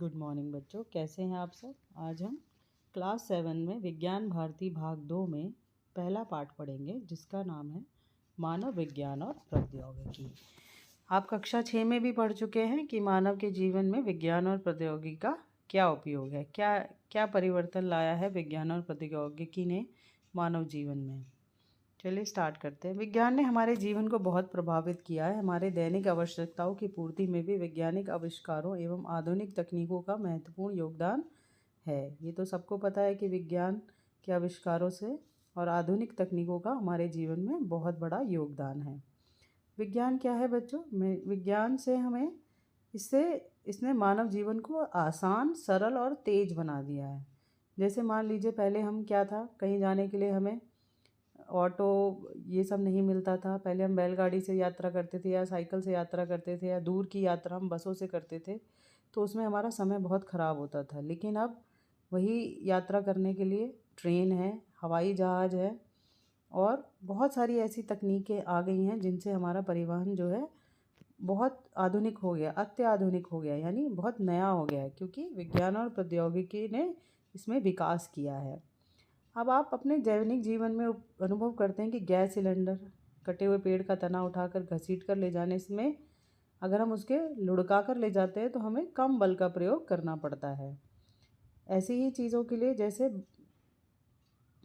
Good morning बच्चों, कैसे हैं आप सब। आज हम क्लास 7 में विज्ञान भारती भाग 2 में पहला पाठ पढ़ेंगे जिसका नाम है मानव विज्ञान और प्रौद्योगिकी। आप कक्षा 6 में भी पढ़ चुके हैं कि मानव के जीवन में विज्ञान और प्रौद्योगिकी का क्या उपयोग है, क्या क्या परिवर्तन लाया है विज्ञान और प्रौद्योगिकी ने मानव जीवन में। चलिए स्टार्ट करते हैं। विज्ञान ने हमारे जीवन को बहुत प्रभावित किया है। हमारे दैनिक आवश्यकताओं की पूर्ति में भी वैज्ञानिक आविष्कारों एवं आधुनिक तकनीकों का महत्वपूर्ण योगदान है। ये तो सबको पता है कि विज्ञान के आविष्कारों से और आधुनिक तकनीकों का हमारे जीवन में बहुत बड़ा योगदान है। विज्ञान क्या है बच्चों? विज्ञान से हमें इसने मानव जीवन को आसान, सरल और तेज बना दिया है। जैसे मान लीजिए पहले हम क्या था, कहीं जाने के लिए हमें ऑटो ये सब नहीं मिलता था। पहले हम बैलगाड़ी से यात्रा करते थे या साइकिल से यात्रा करते थे या दूर की यात्रा हम बसों से करते थे, तो उसमें हमारा समय बहुत ख़राब होता था। लेकिन अब वही यात्रा करने के लिए ट्रेन है, हवाई जहाज़ है और बहुत सारी ऐसी तकनीकें आ गई हैं जिनसे हमारा परिवहन जो है बहुत आधुनिक हो गया, अत्याधुनिक हो गया, यानी बहुत नया हो गया है, क्योंकि विज्ञान और प्रौद्योगिकी ने इसमें विकास किया है। अब आप अपने दैनिक जीवन में अनुभव करते हैं कि गैस सिलेंडर कटे हुए पेड़ का तना उठाकर घसीट कर ले जाने में अगर हम उसके लुढ़का कर ले जाते हैं तो हमें कम बल का प्रयोग करना पड़ता है। ऐसी ही चीज़ों के लिए जैसे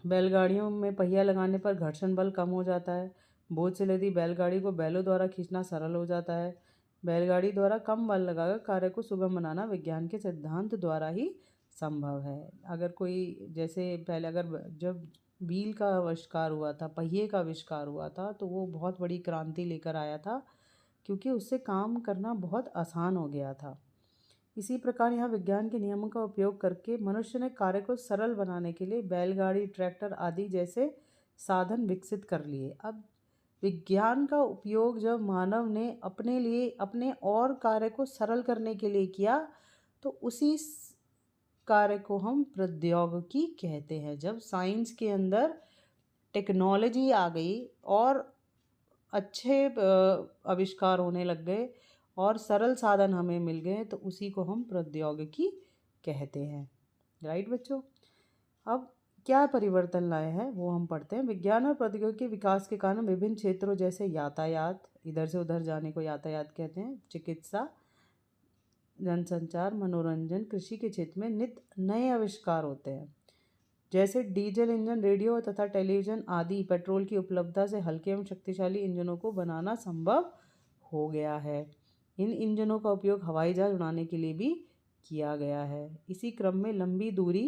बैलगाड़ियों में पहिया लगाने पर घर्षण बल कम हो जाता है। बोझ से लदी बैलगाड़ी को बैलों द्वारा खींचना सरल हो जाता है। बैलगाड़ी द्वारा कम बल लगाकर कार्य को सुगम बनाना विज्ञान के सिद्धांत द्वारा ही संभव है। अगर कोई जैसे पहले जब व्हील का आविष्कार हुआ था, पहिए का आविष्कार हुआ था, तो वो बहुत बड़ी क्रांति लेकर आया था, क्योंकि उससे काम करना बहुत आसान हो गया था। इसी प्रकार यहाँ विज्ञान के नियमों का उपयोग करके मनुष्य ने कार्य को सरल बनाने के लिए बैलगाड़ी, ट्रैक्टर आदि जैसे साधन विकसित कर लिए। अब विज्ञान का उपयोग जब मानव ने अपने लिए अपने और कार्य को सरल करने के लिए किया, तो उसी कार्य को हम प्रौद्योगिकी कहते हैं। जब साइंस के अंदर टेक्नोलॉजी आ गई और अच्छे आविष्कार होने लग गए और सरल साधन हमें मिल गए, तो उसी को हम प्रौद्योगिकी कहते हैं। राइट बच्चों? अब क्या परिवर्तन लाए हैं वो हम पढ़ते हैं। विज्ञान और प्रौद्योगिकी के विकास के कारण विभिन्न क्षेत्रों जैसे यातायात, इधर से उधर जाने को यातायात कहते हैं, चिकित्सा, जनसंचार, मनोरंजन, कृषि के क्षेत्र में नित नए आविष्कार होते हैं। जैसे डीजल इंजन, रेडियो तथा टेलीविज़न आदि पेट्रोल की उपलब्धता से हल्के एवं शक्तिशाली इंजनों को बनाना संभव हो गया है। इन इंजनों का उपयोग हवाई जहाज उड़ाने के लिए भी किया गया है। इसी क्रम में लंबी दूरी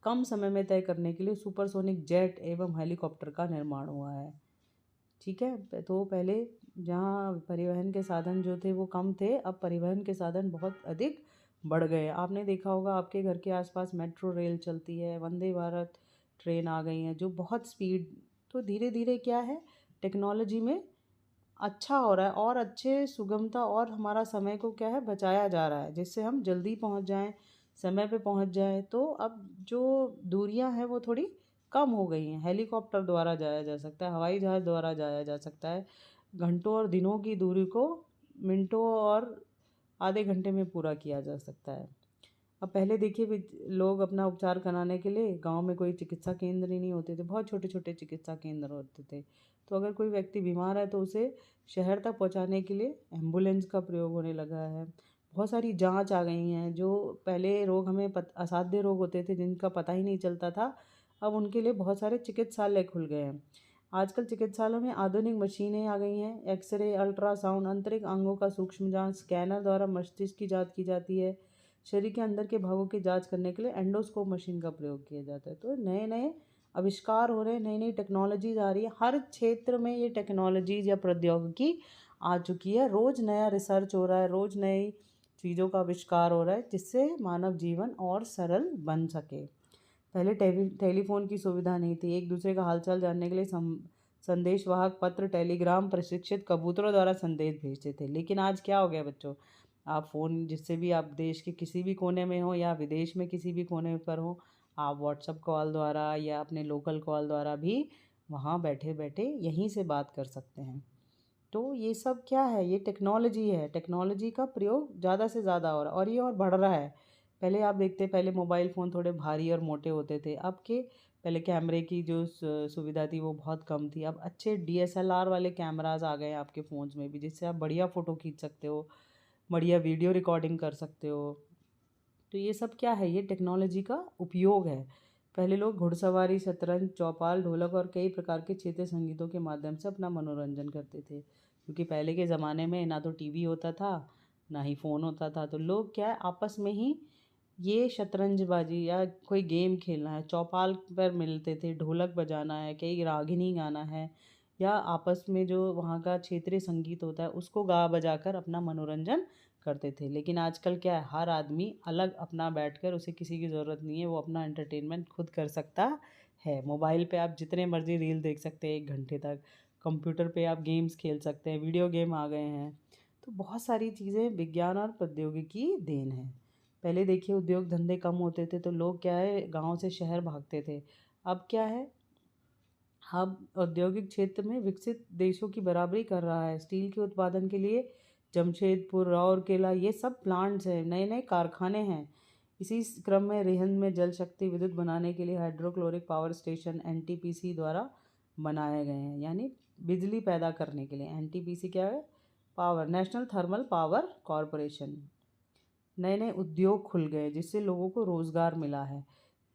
कम समय में तय करने के लिए सुपरसोनिक जेट एवं हेलीकॉप्टर का निर्माण हुआ है। ठीक है, तो पहले जहाँ परिवहन के साधन जो थे वो कम थे, अब परिवहन के साधन बहुत अधिक बढ़ गए। आपने देखा होगा आपके घर के आसपास मेट्रो रेल चलती है, वंदे भारत ट्रेन आ गई हैं जो बहुत स्पीड, तो धीरे धीरे क्या है, टेक्नोलॉजी में अच्छा हो रहा है और अच्छे सुगमता और हमारा समय को क्या है बचाया जा रहा है, जिससे हम जल्दी पहुंच जाएं, समय पे पहुंच जाएं। तो अब जो दूरियां हैं वो थोड़ी कम हो गई हैं। हेलीकॉप्टर द्वारा जाया जा सकता है, हवाई जहाज़ द्वारा जाया जा सकता है। घंटों और दिनों की दूरी को मिनटों और आधे घंटे में पूरा किया जा सकता है। अब पहले देखिए लोग अपना उपचार कराने के लिए गांव में कोई चिकित्सा केंद्र ही नहीं होते थे, बहुत छोटे छोटे चिकित्सा केंद्र होते थे। तो अगर कोई व्यक्ति बीमार है तो उसे शहर तक पहुंचाने के लिए एम्बुलेंस का प्रयोग होने लगा है। बहुत सारी जांच आ गई हैं। जो पहले रोग हमें असाध्य रोग होते थे जिनका पता ही नहीं चलता था, अब उनके लिए बहुत सारे चिकित्सालय खुल गए हैं। आजकल चिकित्सालयों में आधुनिक मशीनें आ गई हैं। एक्सरे, अल्ट्रासाउंड, आंतरिक अंगों का सूक्ष्म जांच, स्कैनर द्वारा मस्तिष्क की जांच की जाती है। शरीर के अंदर के भागों की जांच करने के लिए एंडोस्कोप मशीन का प्रयोग किया जाता है। तो नए नए आविष्कार हो रहे हैं, नई नई टेक्नोलॉजीज आ रही है। हर क्षेत्र में ये टेक्नोलॉजीज या प्रौद्योगिकी आ चुकी है। रोज़ नया रिसर्च हो रहा है, रोज़ नई चीज़ों का आविष्कार हो रहा है, जिससे मानव जीवन और सरल बन सके। पहले टेलीफोन की सुविधा नहीं थी। एक दूसरे का हालचाल जानने के लिए संदेशवाहक पत्र, टेलीग्राम, प्रशिक्षित कबूतरों द्वारा संदेश भेजते थे। लेकिन आज क्या हो गया बच्चों, आप फ़ोन जिससे भी आप देश के किसी भी कोने में हो या विदेश में किसी भी कोने पर हो, आप व्हाट्सएप कॉल द्वारा या अपने लोकल कॉल द्वारा भी वहाँ बैठे बैठे यहीं से बात कर सकते हैं। तो ये सब क्या है, ये टेक्नोलॉजी है। टेक्नोलॉजी का प्रयोग ज़्यादा से ज़्यादा हो रहा है और ये और बढ़ रहा है। पहले आप देखते, पहले मोबाइल फ़ोन थोड़े भारी और मोटे होते थे। अब के पहले कैमरे की जो सुविधा थी वो बहुत कम थी। अब अच्छे डीएसएलआर वाले कैमरास आ गए हैं आपके फ़ोन्स में भी, जिससे आप बढ़िया फ़ोटो खींच सकते हो, बढ़िया वीडियो रिकॉर्डिंग कर सकते हो। तो ये सब क्या है, ये टेक्नोलॉजी का उपयोग है। पहले लोग घुड़सवारी, शतरंज, चौपाल, ढोलक और कई प्रकार के क्षेत्रीय संगीतों के माध्यम से अपना मनोरंजन करते थे, क्योंकि पहले के ज़माने में ना तो टीवी होता था, ना ही फ़ोन होता था। तो लोग क्या है, आपस में ही ये शतरंजबाजी या कोई गेम खेलना है, चौपाल पर मिलते थे, ढोलक बजाना है, कहीं रागिनी गाना है, या आपस में जो वहाँ का क्षेत्रीय संगीत होता है उसको गा बजा कर अपना मनोरंजन करते थे। लेकिन आजकल क्या है, हर आदमी अलग अपना बैठकर, उसे किसी की ज़रूरत नहीं है, वो अपना एंटरटेनमेंट खुद कर सकता है। मोबाइल पे आप जितने मर्ज़ी रील देख सकते हैं 1 घंटे तक, कंप्यूटर पे आप गेम्स खेल सकते हैं, वीडियो गेम आ गए हैं। तो बहुत सारी चीज़ें विज्ञान और प्रौद्योगिकी देन है। पहले देखिए उद्योग धंधे कम होते थे तो लोग क्या है, गाँव से शहर भागते थे। अब क्या है, अब औद्योगिक क्षेत्र में विकसित देशों की बराबरी कर रहा है। स्टील के उत्पादन के लिए जमशेदपुर, राउरकेला ये सब प्लांट्स हैं, नए नए कारखाने हैं। इसी क्रम में रिहंद में जल शक्ति विद्युत बनाने के लिए हाइड्रोक्लोरिक पावर स्टेशन एनटीपीसी द्वारा बनाए गए हैं, यानी बिजली पैदा करने के लिए। एनटीपीसी क्या है, power, national thermal power corporation. नए नए उद्योग खुल गए जिससे लोगों को रोज़गार मिला है।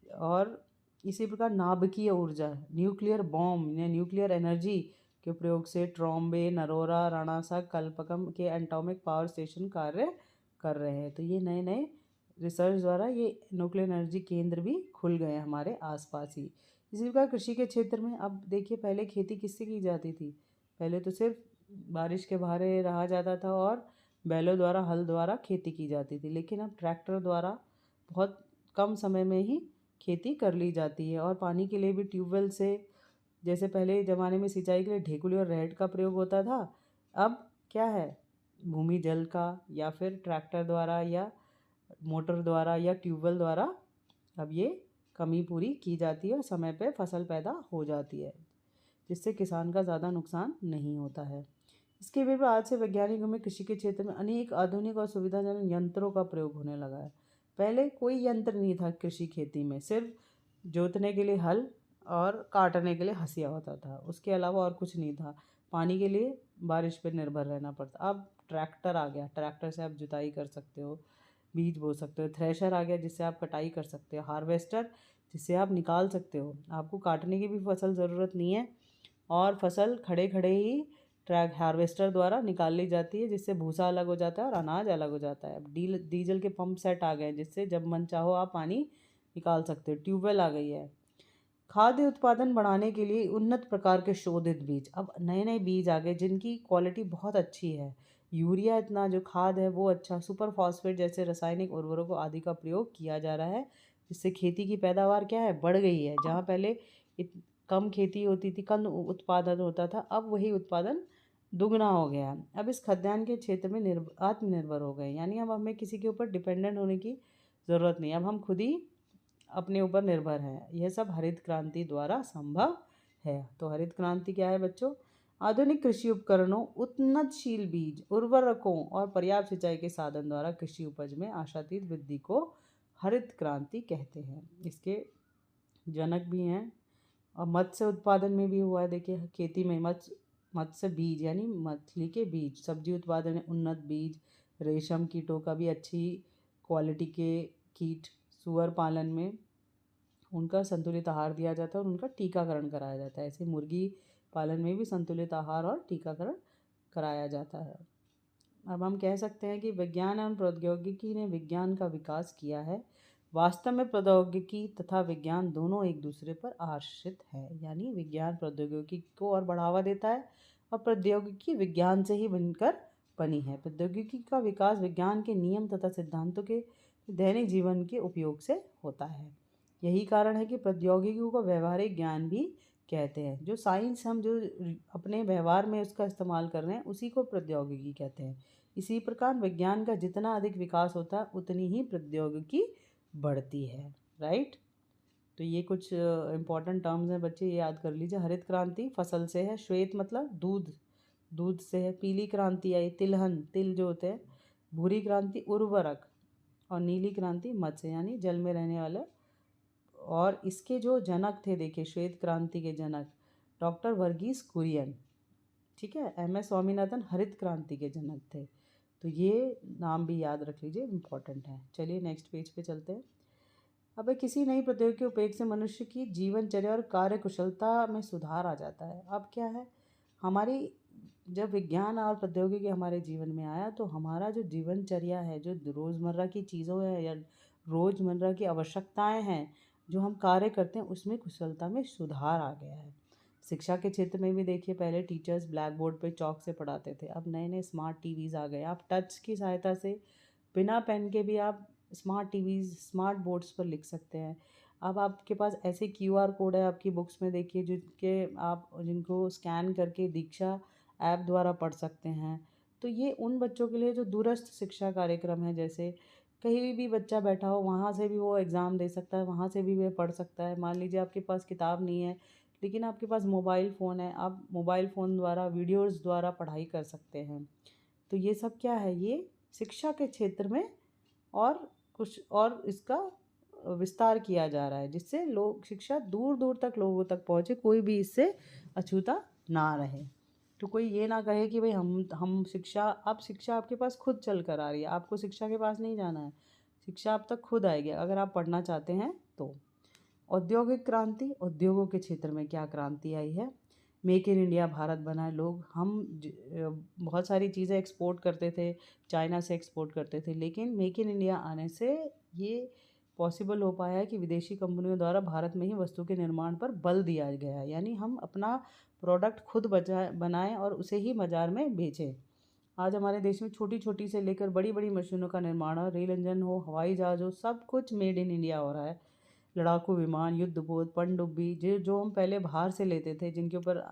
और इसी प्रकार नाभिकीय ऊर्जा, न्यूक्लियर बॉम्ब या न्यूक्लियर एनर्जी के प्रयोग से ट्रॉम्बे, नरोरा, राणासा, कल्पकम के एटॉमिक पावर स्टेशन कार्य कर रहे हैं। तो ये नए नए रिसर्च द्वारा ये न्यूक्लियर एनर्जी केंद्र भी खुल गए हैं हमारे आसपास ही। इसी प्रकार कृषि के क्षेत्र में अब देखिए, पहले खेती किससे की जाती थी, पहले तो सिर्फ बारिश के सहारे रहा जाता था और बैलों द्वारा, हल द्वारा खेती की जाती थी। लेकिन अब ट्रैक्टर द्वारा बहुत कम समय में ही खेती कर ली जाती है। और पानी के लिए भी ट्यूबवेल से, जैसे पहले ज़माने में सिंचाई के लिए ढेकुली और रहट का प्रयोग होता था, अब क्या है, भूमि जल का या फिर ट्रैक्टर द्वारा या मोटर द्वारा या ट्यूबवेल द्वारा अब ये कमी पूरी की जाती है और समय पे फसल पैदा हो जाती है, जिससे किसान का ज़्यादा नुकसान नहीं होता है। इसके विपरीत आज से वैज्ञानिकों में कृषि के क्षेत्र में अनेक आधुनिक और सुविधाजनक यंत्रों का प्रयोग होने लगा है। पहले कोई यंत्र नहीं था कृषि खेती में, सिर्फ जोतने के लिए हल और काटने के लिए हंसिया होता था, उसके अलावा और कुछ नहीं था। पानी के लिए बारिश पर निर्भर रहना पड़ता। अब ट्रैक्टर आ गया, ट्रैक्टर से आप जुताई कर सकते हो, बीज बो सकते हो। थ्रेशर आ गया जिससे आप कटाई कर सकते हो। हार्वेस्टर जिससे आप निकाल सकते हो, आपको काटने की भी फसल ज़रूरत नहीं है और फसल खड़े खड़े ही ट्रैक हार्वेस्टर द्वारा निकाल ली जाती है, जिससे भूसा अलग हो जाता है और अनाज अलग हो जाता है। अब डीजल के पंप सेट आ गए हैं जिससे जब मन चाहो आप पानी निकाल सकते हो। ट्यूबवेल आ गई है। खाद्य उत्पादन बढ़ाने के लिए उन्नत प्रकार के शोधित बीज, अब नए नए बीज आ गए जिनकी क्वालिटी बहुत अच्छी है। यूरिया इतना जो खाद है वो अच्छा, सुपर फॉस्फेट जैसे रासायनिक उर्वरकों आदि का प्रयोग किया जा रहा है, जिससे खेती की पैदावार क्या है, बढ़ गई है। जहाँ पहले कम खेती होती थी, कम उत्पादन होता था, अब वही उत्पादन दुगना हो गया। अब इस खाद्यान्न के क्षेत्र में आत्मनिर्भर हो गए, यानी अब हमें किसी के ऊपर डिपेंडेंट होने की ज़रूरत नहीं। अब हम खुद ही अपने ऊपर निर्भर हैं। यह सब हरित क्रांति द्वारा संभव है। तो हरित क्रांति क्या है बच्चों, आधुनिक कृषि उपकरणों, उन्नतशील बीज, उर्वरकों और पर्याप्त सिंचाई के साधन द्वारा कृषि उपज में आशातीत वृद्धि को हरित क्रांति कहते हैं। इसके जनक भी हैं। और मत्स्य उत्पादन में भी हुआ है। देखिए खेती में मत्स्य बीज यानी मछली के बीज, सब्जी उत्पादन में उन्नत बीज, रेशम कीटों का भी अच्छी क्वालिटी के कीट, सुअर पालन में उनका संतुलित आहार दिया जाता है और उनका टीकाकरण कराया जाता है। ऐसे मुर्गी पालन में भी संतुलित आहार और टीकाकरण कराया जाता है। अब हम कह सकते हैं कि विज्ञान एवं प्रौद्योगिकी ने विज्ञान का विकास किया है। वास्तव में प्रौद्योगिकी तथा विज्ञान दोनों एक दूसरे पर आश्रित है, यानी विज्ञान प्रौद्योगिकी को और बढ़ावा देता है और प्रौद्योगिकी विज्ञान से ही बनकर बनी है। प्रौद्योगिकी का विकास विज्ञान के नियम तथा सिद्धांतों के दैनिक जीवन के उपयोग से होता है। यही कारण है कि प्रौद्योगिकी को व्यवहारिक ज्ञान भी कहते हैं। जो साइंस हम जो अपने व्यवहार में उसका इस्तेमाल कर रहे हैं उसी को प्रौद्योगिकी कहते हैं। इसी प्रकार विज्ञान का जितना अधिक विकास होता है उतनी ही प्रौद्योगिकी बढ़ती है। राइट। तो ये कुछ इंपॉर्टेंट टर्म्स हैं बच्चे, ये याद कर लीजिए। हरित क्रांति फसल से है, श्वेत मतलब दूध, दूध से है। पीली क्रांति आई, तिलहन, तिल जो होते हैं। भूरी क्रांति उर्वरक, और नीली क्रांति मत्स्य यानी जल में रहने वाले। और इसके जो जनक थे, देखिए श्वेत क्रांति के जनक डॉक्टर वर्गीस कुरियन, ठीक है। एम.एस. स्वामीनाथन हरित क्रांति के जनक थे। तो ये नाम भी याद रख लीजिए, इम्पॉर्टेंट है। चलिए नेक्स्ट पेज पे चलते हैं। अब किसी नई प्रौद्योगिकी के उपयोग से मनुष्य की जीवनचर्या और कार्य कुशलता में सुधार आ जाता है। अब क्या है, हमारी जब विज्ञान और प्रौद्योगिकी हमारे जीवन में आया तो हमारा जो जीवनचर्या है, जो रोज़मर्रा की चीज़ों है या रोज़मर्रा की आवश्यकताएं हैं, जो हम कार्य करते हैं, उसमें कुशलता में सुधार आ गया है। शिक्षा के क्षेत्र में भी देखिए, पहले टीचर्स ब्लैक बोर्ड पे चॉक से पढ़ाते थे, अब नए नए स्मार्ट टीवीज़ आ गए। आप टच की सहायता से बिना पेन के भी आप स्मार्ट टीवीज़, स्मार्ट बोर्ड्स पर लिख सकते हैं। अब आपके पास ऐसे क्यूआर कोड है आपकी बुक्स में, देखिए, जिनको स्कैन करके दीक्षा ऐप द्वारा पढ़ सकते हैं। तो ये उन बच्चों के लिए जो दूरस्थ शिक्षा कार्यक्रम है, जैसे कहीं भी बच्चा बैठा हो वहाँ से भी वो एग्ज़ाम दे सकता है, वहाँ से भी वह पढ़ सकता है। मान लीजिए आपके पास किताब नहीं है लेकिन आपके पास मोबाइल फ़ोन है, आप मोबाइल फ़ोन द्वारा वीडियोज़ द्वारा पढ़ाई कर सकते हैं। तो ये सब क्या है, ये शिक्षा के क्षेत्र में और कुछ और इसका विस्तार किया जा रहा है, जिससे लोग शिक्षा दूर दूर तक लोगों तक पहुँचे, कोई भी इससे अछूता ना रहे। तो कोई ये ना कहे कि भाई हम शिक्षा, अब शिक्षा आपके पास खुद चल कर आ रही है, आपको शिक्षा के पास नहीं जाना है, शिक्षा आप तक खुद आएगी अगर आप पढ़ना चाहते हैं तो। औद्योगिक क्रांति, उद्योगों के क्षेत्र में क्या क्रांति आई है। मेक इन इंडिया भारत बनाए, लोग बहुत सारी चीज़ें एक्सपोर्ट करते थे, चाइना से एक्सपोर्ट करते थे, लेकिन मेक इन इंडिया आने से ये पॉसिबल हो पाया है कि विदेशी कंपनियों द्वारा भारत में ही वस्तु के निर्माण पर बल दिया गया है, यानी हम अपना प्रोडक्ट खुद बनाएं और उसे ही बाजार में बेचें। आज हमारे देश में छोटी छोटी से लेकर बड़ी बड़ी मशीनों का निर्माण हो, रेल इंजन हो, हवाई जहाज हो, सब कुछ मेड इन इंडिया हो रहा है। लड़ाकू विमान, युद्धपोत, पनडुब्बी, जो हम पहले बाहर से लेते थे, जिनके ऊपर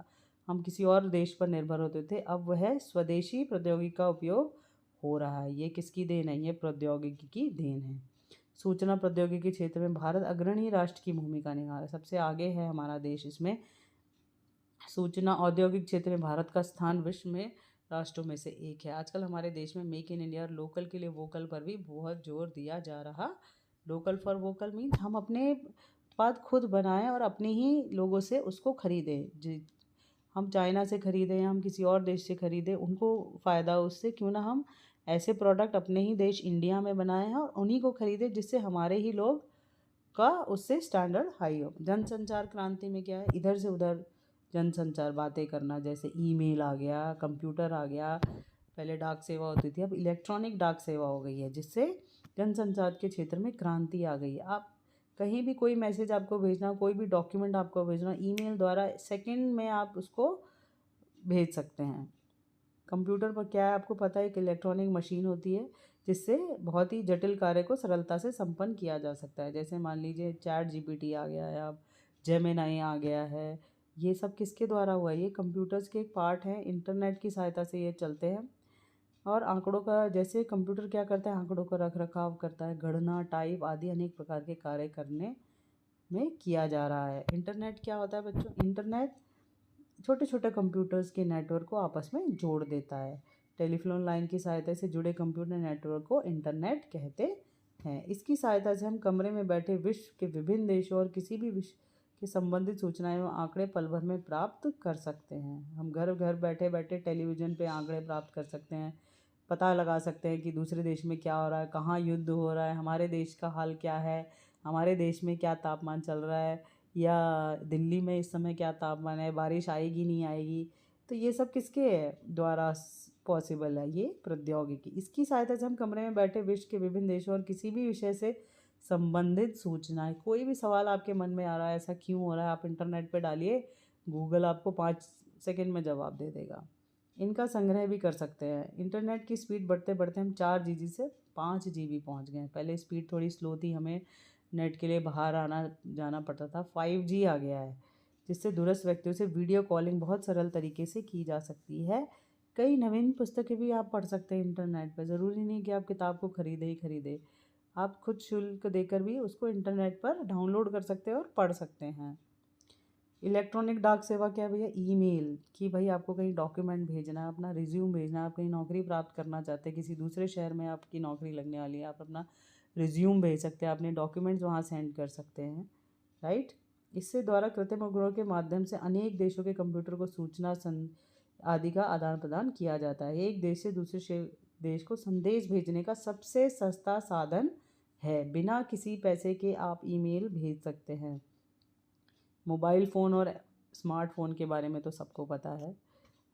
हम किसी और देश पर निर्भर होते थे, अब वह स्वदेशी प्रौद्योगिकी का उपयोग हो रहा है। ये किसकी देन है, ये प्रौद्योगिकी की देन है। सूचना प्रौद्योगिकी क्षेत्र में भारत अग्रणी राष्ट्र की भूमिका निभा रहा है, सबसे आगे है हमारा देश इसमें। सूचना औद्योगिक क्षेत्र में भारत का स्थान विश्व में राष्ट्रों में से एक है। आजकल हमारे देश में मेक इन इंडिया और लोकल के लिए वोकल पर भी बहुत जोर दिया जा रहा। लोकल फॉर वोकल मीन्स हम अपने उत्पाद खुद बनाएं और अपने ही लोगों से उसको खरीदें। हम चाइना से खरीदें या हम किसी और देश से खरीदें, उनको फ़ायदा उससे, क्यों ना हम ऐसे प्रोडक्ट अपने ही देश इंडिया में बनाए हैं और उन्हीं को खरीदें, जिससे हमारे ही लोग का उससे स्टैंडर्ड हाई हो। जनसंचार क्रांति में क्या है, इधर से उधर जनसंचार, बातें करना, जैसे ईमेल आ गया, कंप्यूटर आ गया। पहले डाक सेवा होती थी, अब इलेक्ट्रॉनिक डाक सेवा हो गई है, जिससे जनसंचार के क्षेत्र में क्रांति आ गई है। आप कहीं भी कोई मैसेज आपको भेजना, कोई भी डॉक्यूमेंट आपको भेजना, ईमेल द्वारा सेकंड में आप उसको भेज सकते हैं। कंप्यूटर पर क्या है, आपको पता है, एक इलेक्ट्रॉनिक मशीन होती है जिससे बहुत ही जटिल कार्य को सरलता से संपन्न किया जा सकता है। जैसे मान लीजिए चैट जीपीटी आ गया है, अब जेमिनाई आ गया है। ये सब किसके द्वारा हुआ है, ये कंप्यूटर्स के एक पार्ट हैं, इंटरनेट की सहायता से ये चलते हैं। और आंकड़ों का, जैसे कंप्यूटर क्या करता है, आंकड़ों का रख रखाव करता है, गणना, टाइप आदि अनेक प्रकार के कार्य करने में किया जा रहा है। इंटरनेट क्या होता है बच्चों, इंटरनेट छोटे छोटे कंप्यूटर्स के नेटवर्क को आपस में जोड़ देता है। टेलीफोन लाइन की सहायता से जुड़े कंप्यूटर नेटवर्क को इंटरनेट कहते हैं। इसकी सहायता से हम कमरे में बैठे विश्व के विभिन्न देशों और किसी भी विश्व के संबंधित सूचनाएं एवं आंकड़े पल भर में प्राप्त कर सकते हैं। हम घर घर बैठे बैठे टेलीविज़न पे आंकड़े प्राप्त कर सकते हैं, पता लगा सकते हैं कि दूसरे देश में क्या हो रहा है, कहाँ युद्ध हो रहा है, हमारे देश का हाल क्या है, हमारे देश में क्या तापमान चल रहा है, या दिल्ली में इस समय क्या तापमान है, बारिश आएगी नहीं आएगी। तो ये सब किसके द्वारा पॉसिबल है, ये प्रौद्योगिकी। इसकी सहायता से हम कमरे में बैठे विश्व के विभिन्न देशों और किसी भी विषय से संबंधित सूचनाएं, कोई भी सवाल आपके मन में आ रहा है, ऐसा क्यों हो रहा है, आप इंटरनेट पे डालिए, गूगल आपको 5 सेकंड में जवाब दे देगा। इनका संग्रह भी कर सकते हैं। इंटरनेट की स्पीड बढ़ते बढ़ते हम 4 GB से 5 GB पहुंच गए हैं। पहले स्पीड थोड़ी स्लो थी, हमें नेट के लिए बाहर आना जाना पड़ता था। 5G आ गया है, जिससे दूरस्थ व्यक्तियों से वीडियो कॉलिंग बहुत सरल तरीके से की जा सकती है। कई नवीन पुस्तकें भी आप पढ़ सकते हैं इंटरनेट पर, ज़रूरी नहीं कि आप किताब को खरीदे ही खरीदे, आप खुद शुल्क देकर भी उसको इंटरनेट पर डाउनलोड कर सकते हैं और पढ़ सकते हैं। इलेक्ट्रॉनिक डाक सेवा क्या है भैया? ईमेल, कि भाई आपको कहीं डॉक्यूमेंट भेजना है, अपना रिज्यूम भेजना है, आप कहीं नौकरी प्राप्त करना चाहते हैं, किसी दूसरे शहर में आपकी नौकरी लगने वाली है, आप अपना रिज्यूम भेज सकते हैं, अपने डॉक्यूमेंट्स वहाँ सेंड कर सकते हैं, राइट। इससे द्वारा कृत्रिम उपग्रहों के माध्यम से अनेक देशों के कंप्यूटर को सूचना आदि का आदान प्रदान किया जाता है। एक देश से दूसरे देश को संदेश भेजने का सबसे सस्ता साधन है। बिना किसी पैसे के आप ईमेल भेज सकते हैं। मोबाइल फ़ोन और स्मार्टफ़ोन के बारे में तो सबको पता है।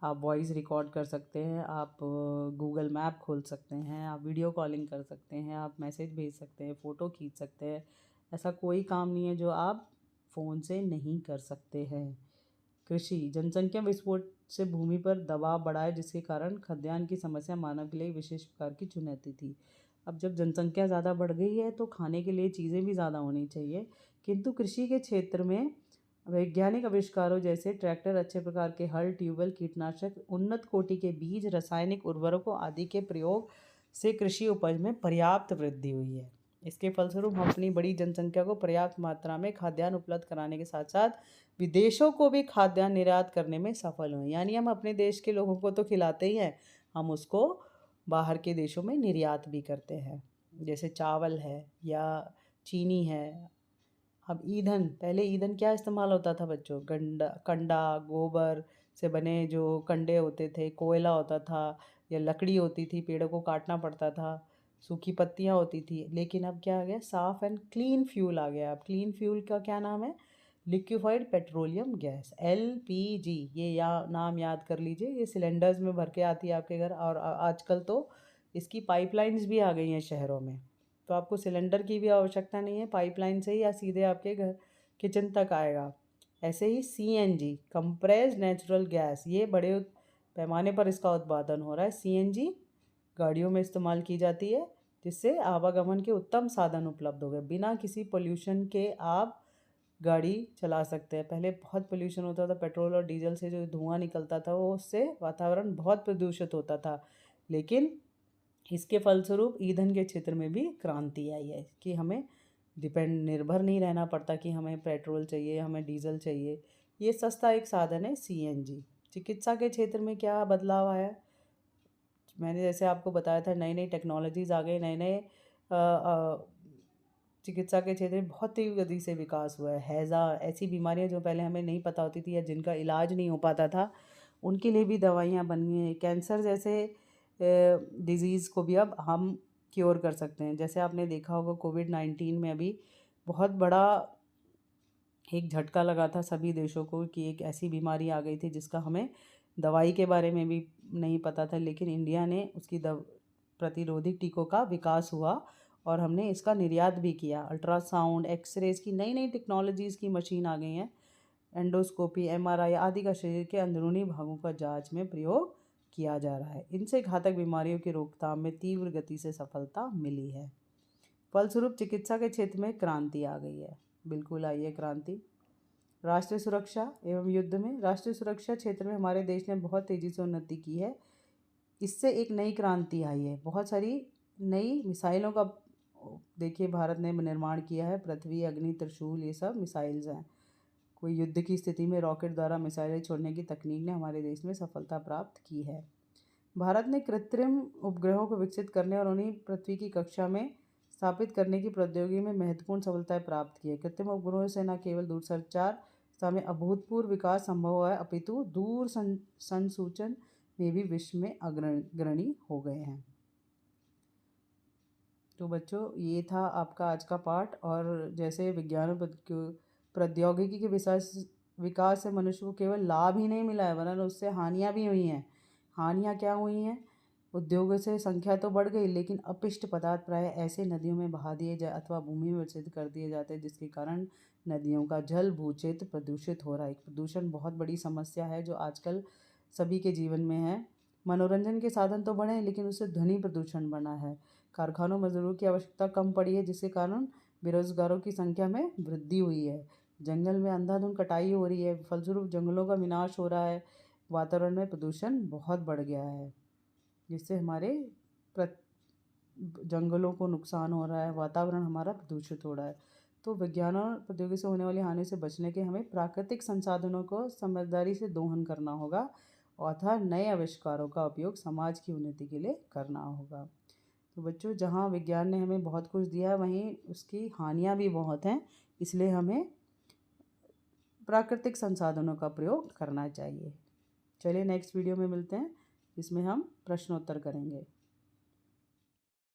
आप वॉइस रिकॉर्ड कर सकते हैं, आप गूगल मैप खोल सकते हैं, आप वीडियो कॉलिंग कर सकते हैं, आप मैसेज भेज सकते हैं, फ़ोटो खींच सकते हैं। ऐसा कोई काम नहीं है जो आप फ़ोन से नहीं कर सकते हैं। कृषि, जनसंख्या विस्फोट से भूमि पर दबाव बढ़ा है, जिसके कारण खाद्यान्न की समस्या मानव के लिए विशेष प्रकार की चुनौती थी। अब जब जनसंख्या ज़्यादा बढ़ गई है तो खाने के लिए चीज़ें भी ज़्यादा होनी चाहिए, किंतु कृषि के क्षेत्र में वैज्ञानिक आविष्कारों जैसे ट्रैक्टर, अच्छे प्रकार के हल, ट्यूबवेल, कीटनाशक, उन्नत कोटि के बीज, रासायनिक उर्वरकों आदि के प्रयोग से कृषि उपज में पर्याप्त वृद्धि हुई है। इसके फलस्वरूप हम अपनी बड़ी जनसंख्या को पर्याप्त मात्रा में खाद्यान्न उपलब्ध कराने के साथ साथ विदेशों को भी खाद्यान्न निर्यात करने में सफल हुए। यानी हम अपने देश के लोगों को तो खिलाते ही हैं, हम उसको बाहर के देशों में निर्यात भी करते हैं, जैसे चावल है या चीनी है। अब ईंधन, पहले ईंधन क्या इस्तेमाल होता था बच्चों? कंडा गोबर से बने जो कंडे होते थे, कोयला होता था या लकड़ी होती थी, पेड़ों को काटना पड़ता था, सूखी पत्तियाँ होती थी। लेकिन अब क्या आ गया? साफ़ एंड क्लीन फ्यूल आ गया। अब क्लीन फ्यूल का क्या नाम है? Liquefied petroleum gas, LPG। ये नाम याद कर लीजिए। ये सिलेंडर्स में भर के आती है आपके घर, और आजकल तो इसकी पाइपलाइंस भी आ गई हैं शहरों में। तो आपको सिलेंडर की भी आवश्यकता नहीं है, पाइपलाइन से ही या सीधे आपके घर किचन तक आएगा। ऐसे ही CNG, कंप्रेस्ड नेचुरल गैस, ये बड़े पैमाने पर इसका उत्पादन हो रहा है। CNG गाड़ियों में इस्तेमाल की जाती है, जिससे आवागमन के उत्तम साधन उपलब्ध हो गए। बिना किसी पोल्यूशन के आप गाड़ी चला सकते हैं। पहले बहुत पोल्यूशन होता था, पेट्रोल और डीजल से जो धुआं निकलता था वो उससे वातावरण बहुत प्रदूषित होता था। लेकिन इसके फलस्वरूप ईंधन के क्षेत्र में भी क्रांति आई है कि हमें निर्भर नहीं रहना पड़ता कि हमें पेट्रोल चाहिए, हमें डीजल चाहिए। ये सस्ता एक साधन है CNG। चिकित्सा के क्षेत्र में क्या बदलाव आया? मैंने जैसे आपको बताया था, नई नई टेक्नोलॉजीज़ आ गई, नए नए चिकित्सा के क्षेत्र में बहुत तेज़ गति से विकास हुआ है। हैज़ा, ऐसी बीमारियां जो पहले हमें नहीं पता होती थी या जिनका इलाज नहीं हो पाता था, उनके लिए भी दवाइयाँ बन गई हैं। कैंसर जैसे डिज़ीज़ को भी अब हम क्योर कर सकते हैं। जैसे आपने देखा होगा कोविड-19 में अभी बहुत बड़ा एक झटका लगा था सभी देशों को कि एक ऐसी बीमारी आ गई थी जिसका हमें दवाई के बारे में भी नहीं पता था, लेकिन इंडिया ने उसकी प्रतिरोधी टीकों का विकास हुआ और हमने इसका निर्यात भी किया। अल्ट्रासाउंड, एक्सरेज की नई नई टेक्नोलॉजीज़ की मशीन आ गई हैं। एंडोस्कोपी, MRI आदि का शरीर के अंदरूनी भागों का जांच में प्रयोग किया जा रहा है। इनसे घातक बीमारियों की रोकथाम में तीव्र गति से सफलता मिली है। फलस्वरूप चिकित्सा के क्षेत्र में क्रांति आ गई है। बिल्कुल आई है क्रांति। राष्ट्रीय सुरक्षा एवं युद्ध में, राष्ट्रीय सुरक्षा क्षेत्र में हमारे देश ने बहुत तेज़ी से उन्नति की है। इससे एक नई क्रांति आई है। बहुत सारी नई मिसाइलों का देखिए भारत ने निर्माण किया है। पृथ्वी, अग्नि, त्रिशूल, ये सब मिसाइल्स हैं। कोई युद्ध की स्थिति में रॉकेट द्वारा मिसाइलें छोड़ने की तकनीक ने हमारे देश में सफलता प्राप्त की है। भारत ने कृत्रिम उपग्रहों को विकसित करने और उन्हें पृथ्वी की कक्षा में स्थापित करने की प्रौद्योगिकी में महत्वपूर्ण सफलताएं प्राप्त की है। कृत्रिम उपग्रहों से न केवल दूरसंचार में अभूतपूर्व विकास संभव हुआ है, अपितु दूर संसूचन में भी विश्व में अग्रणी हो गए हैं। तो बच्चों, ये था आपका आज का पाठ। और जैसे विज्ञान और प्रौद्योगिकी के विकास से मनुष्य को केवल लाभ ही नहीं मिला है, वरन उससे हानियाँ भी हुई हैं। हानियाँ क्या हुई हैं? उद्योगों से संख्या तो बढ़ गई, लेकिन अपशिष्ट पदार्थ प्राय ऐसे नदियों में बहा दिए जाए अथवा भूमि में विसर्जित कर दिए जाते हैं, जिसके कारण नदियों का जल भूक्षेत्र प्रदूषित हो रहा है। प्रदूषण बहुत बड़ी समस्या है जो आजकल सभी के जीवन में है। मनोरंजन के साधन तो बढ़े हैं, लेकिन उससे ध्वनि प्रदूषण बना है। कारखानों मजदूरों की आवश्यकता कम पड़ी है, जिसके कारण बेरोजगारों की संख्या में वृद्धि हुई है। जंगल में अंधाधुंध कटाई हो रही है, फलस्वरूप जंगलों का विनाश हो रहा है। वातावरण में प्रदूषण बहुत बढ़ गया है, जिससे हमारे जंगलों को नुकसान हो रहा है, वातावरण हमारा प्रदूषित हो रहा है। तो विज्ञान और प्रौद्योगिकी से होने वाली हानि से बचने के हमें प्राकृतिक संसाधनों को समझदारी से दोहन करना होगा अर्थात नए आविष्कारों का उपयोग समाज की उन्नति के लिए करना होगा। तो बच्चों, जहाँ विज्ञान ने हमें बहुत कुछ दिया वहीं उसकी हानियाँ भी बहुत हैं, इसलिए हमें प्राकृतिक संसाधनों का प्रयोग करना चाहिए। चलिए नेक्स्ट वीडियो में मिलते हैं जिसमें हम प्रश्नोत्तर करेंगे।